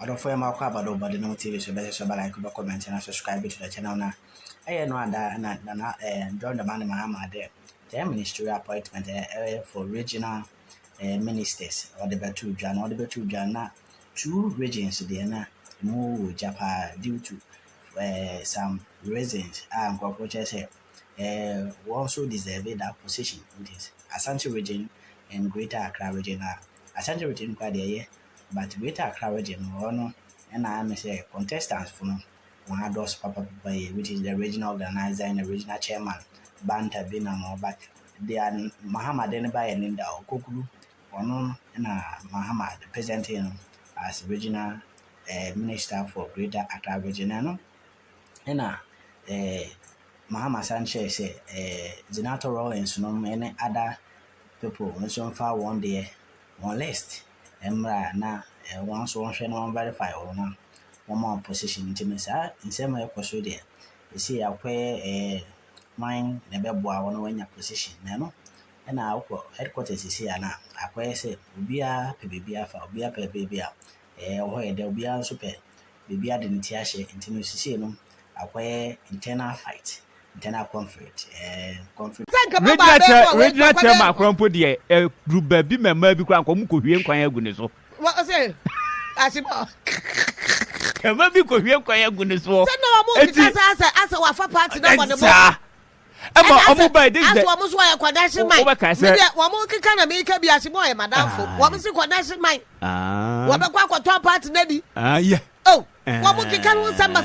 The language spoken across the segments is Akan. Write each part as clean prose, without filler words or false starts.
I don't for my crab about the no TV so better so but I could comment and subscribe to the channel now. I know that John the man Mahama there. The ministry appointment for regional ministers or the Batu Jan or the Batu Jana 2 regions there move Japan due to some reasons and cockroaches also deserve that position in this Ashanti region and Greater Accra region. Ashanti region quite there, but Greater Accra region one and I am say contestants from one those papa which is the regional organizer and the regional chairman Banta Binamo, but they are Mahama then by and in the Okulu one and Mahama presenting as regional minister for Greater Accra region. And Mahama Sanchez say Zinato Rollins no any other people when so far one day one list Emra na once one share one verify or na one more position to me sir in same way so there you see I mine never boa one when your position no and our headquarters is here now I say ubia pebia fa ubia pebia where there will be a super bibia didn't tear share into see no acquire internal fight, internal conflict, Regional chairman crumpo the group baby member because I'm going to so. What I say? Asimo. Maybe could hear quiet goodness for. As a wafa party now on the board. By this, what was why a quadration mine? What more can I make a be Asimo, madam? What was the quadration mine? What a top party, Neddy? Yeah. Oh, what would you can say? What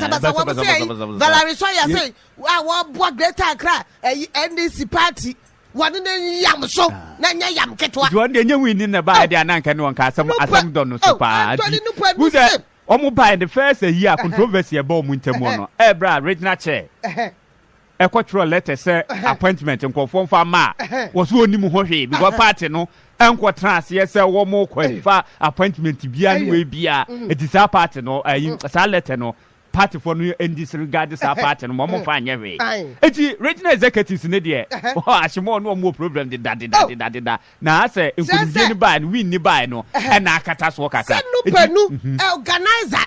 say? Valerie Soya say, what greater cry? NDC party. One in the yam so, Nanya yam ketwa. You want the winning the bad and can one cast some don't know. Who's that? Almost by the first year controversy about Wintermono. Bra, regional chair. A quattro letter say appointment and conform for ma was one Muhoshi because party no. Uncle Trans, yes, one more qualified appointment to be anyway. Be it is our party no, a letter no party for new and disregard this party and one more fine every. It's regional executives in the oh, I should no more problem than that. Now I say, if we buy and win the buy no, and I can't ask what I can. Organizer.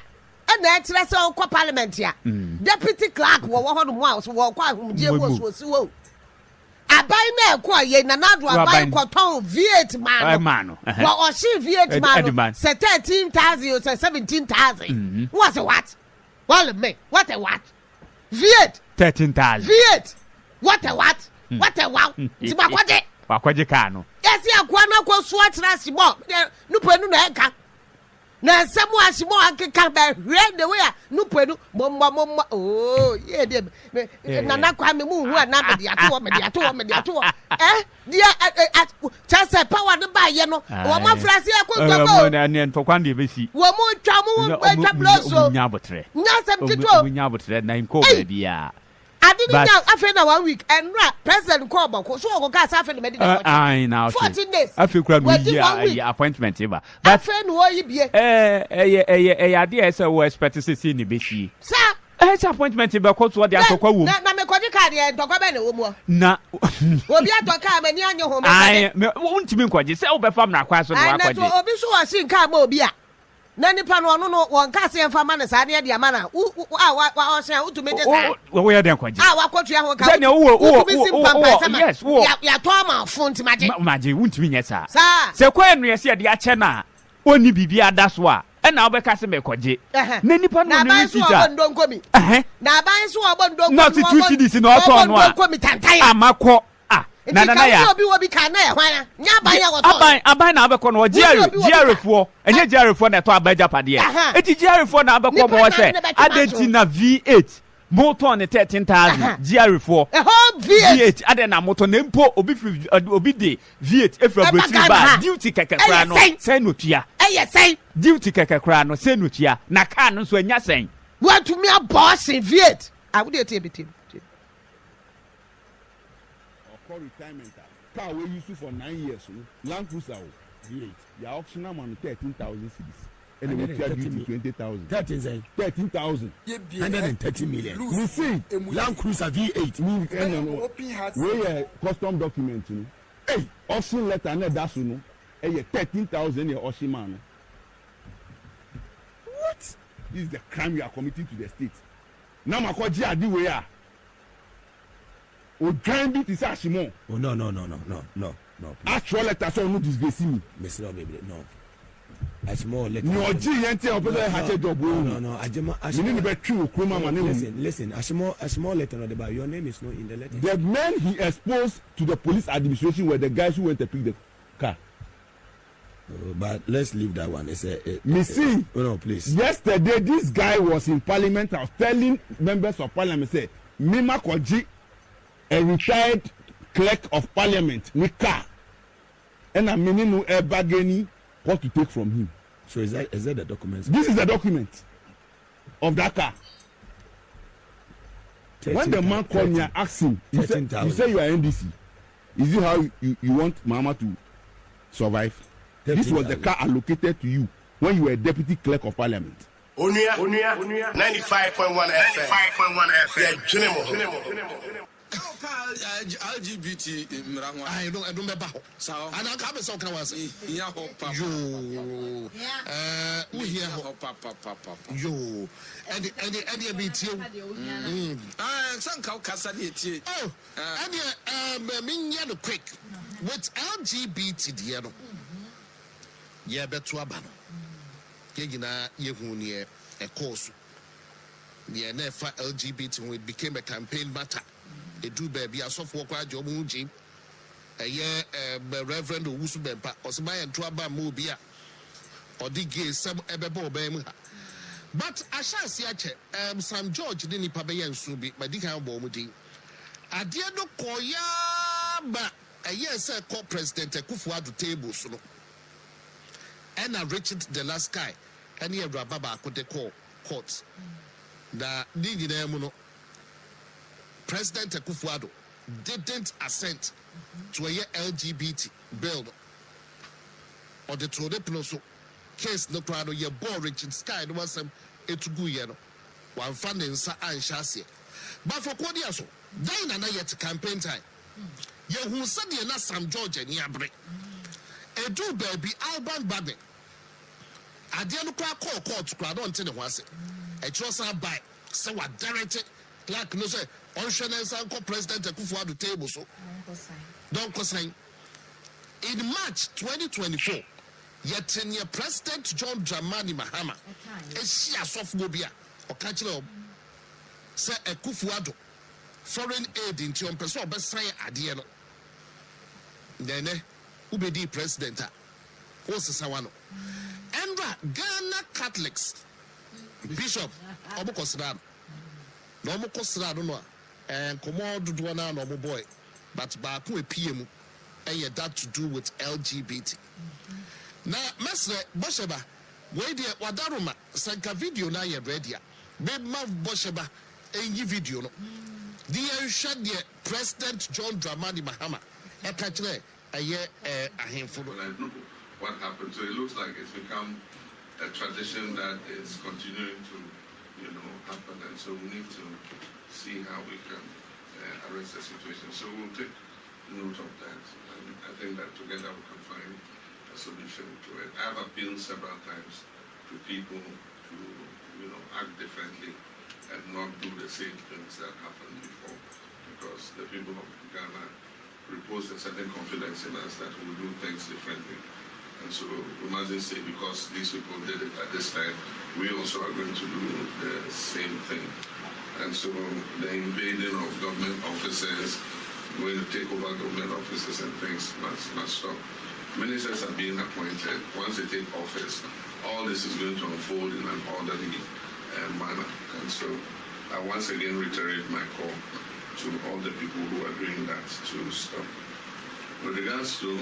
And that's all parliament here. Deputy clerk, one was so. I buy now quite another buy cotton V8 man. Well, or she V8 man say 13,000 or 17,000. What's a what? Well, me, what a what? V8 13,000. V8. What a what? What a wow. Wakwaje yes, ya kwana kwa swat na simo. No penu na eka. Na semu asimo akeka ba hwe the way no penu mom oh yeah dem na na kwa me mu hu na me de ato dia chance power no ba ye no wo ma frase akoko na ne ntokwan de be si wo mu twa mu bloso nyabotre nyasem tito nyabotre na nko ba bia I didn't know after 1 week and President Cobo, so I got after the medical. I now 14 days. I feel quite appointment. But friend, who you be a idea so we expect to see in the BC. Sir, it's appointment because what they are so called. Now, me call the card and talk about no na will be at come and your home. I won't mean quite yourself, but from that question. I be sure I see Carbobia. Nani pano no one kasi en fama na sane dia mana wa osia utumi de sa we ya den kwaji wakotu ya ho ka yes ya to ma fonti maje untumi nya sa sa se kwa enu ye se de ache na oni bibia da so a na obeka se me kwaje na nipa no ni sita na ban so obondo na situation dis no oto no a amakọ na ya obi ka na ehwan nya ban ya woto aban na abekọ no GR4 enye GR4 na to abaja pade eti GR4 na abekọ mo se adenti na V8 motor ne 13,000 GR4 V8 ade na motor na mpo obi de V8 efrabretri ba duty keke kra no sen notua sen duty keke kra no sen notua na car no so anya sen what to me a boss in V8 I would dey team retirement car we use for 9 years Land Cruiser V8 your optional man 13,000 cedis and we charge you 20,000 13,000 130 million we see Land Cruiser V8 we custom document hey option letter na that so no 13,000 your option man what this is the crime you are committing to the state. Now my coach adi we are. O join bit is ashimo. Oh no. Actual letter so no disgrace me. Mr. Baby, no. Ashimo letter. No ji yente o person ha che job o. No. Ashimo. You need to be true kroma man. Listen. Ashimo letter no about your name is not in the letter. The men he exposed to the police administration were the guys who went to pick the car. But let's leave that one. No, please. Yesterday, this guy was in parliament. I was telling members of parliament, say, Mima Koji, a retired clerk of parliament, Nika, and I'm meaning no bargaining what to take from him. So is that the document? This is the document of that car. When the man called me, I asked him, you say you are NDC. Is it how you want Mahama to survive? This was the car allocated to you when you were deputy clerk of parliament. Onuya 95.1 FM. LGBT I don't remember. So and I come so can was here papa. We here papa. Yo. And BT. Some kasa dey. Oh. And me nya no quick with LGBT there no. Yeah, beto aba no. Ye gina ye hu ne e course. The nefa LGBT when it became a campaign matter. They do baby as of work job muji. Reverend Owusu Bempa Osmai and Tuaba Mobia or the gay some ebebo bem. But I shall see Sam George didn't pay and subi, but the kind of bomudi. I did no koya, but a year sir call President Kufuor to table so. And I reached the last guy, and here Rababa could call court. The Nini President Kufuor didn't assent to a LGBT bill. Or the Trodepinoso case no crowd ye bore Richard Sky was some etugu one funding sa and chassis. But for Quadiaso, then and yet campaign time. Ye who said ye not Sam George and Yabre. A do baby Alban Badden. I didn't call court to crowd on ten was it. A trust by so what directed like no say on Shannon Sanko President Kufuor to table so don't consign. In March 2024, yet 10-year President John Dramani Mahama is she a sophobia or catch up say a Kufuor foreign aid into on person best say adiano. Then Ubedi President what's the Sawano. Andra Ghana Catholics Bishop Obokosran. No Kosran and command do one no boy, but Baku a PM that to do with LGBT. Now, Master Bosheba, where the Wadaruma sanka video na ye ready. Babe Mav Bosheba any video no. The shot the President John Dramani Mahama. A catch there a year a handful. I know what happened. So it looks like it's become a tradition that is continuing to, happen, and so we need to see how we can arrest the situation. So we'll take note of that, and I think that together we can find a solution to it. I've appealed several times to people to, act differently and not do the same things that happened before, because the people of Ghana repose a certain confidence in us that we'll do things differently. And so we mustn't say because these people did it at this time, we also are going to do the same thing. And so the invading of government offices, going to take over government offices and things must stop. Ministers are being appointed. Once they take office, all this is going to unfold in an orderly manner. And so I once again reiterate my call to all the people who are doing that to stop. With regards to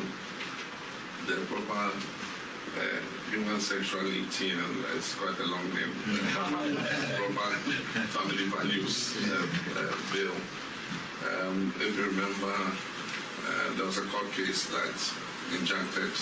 the proper human sexuality, and it's quite a long name, proper family values bill. If you remember, there was a court case that injuncted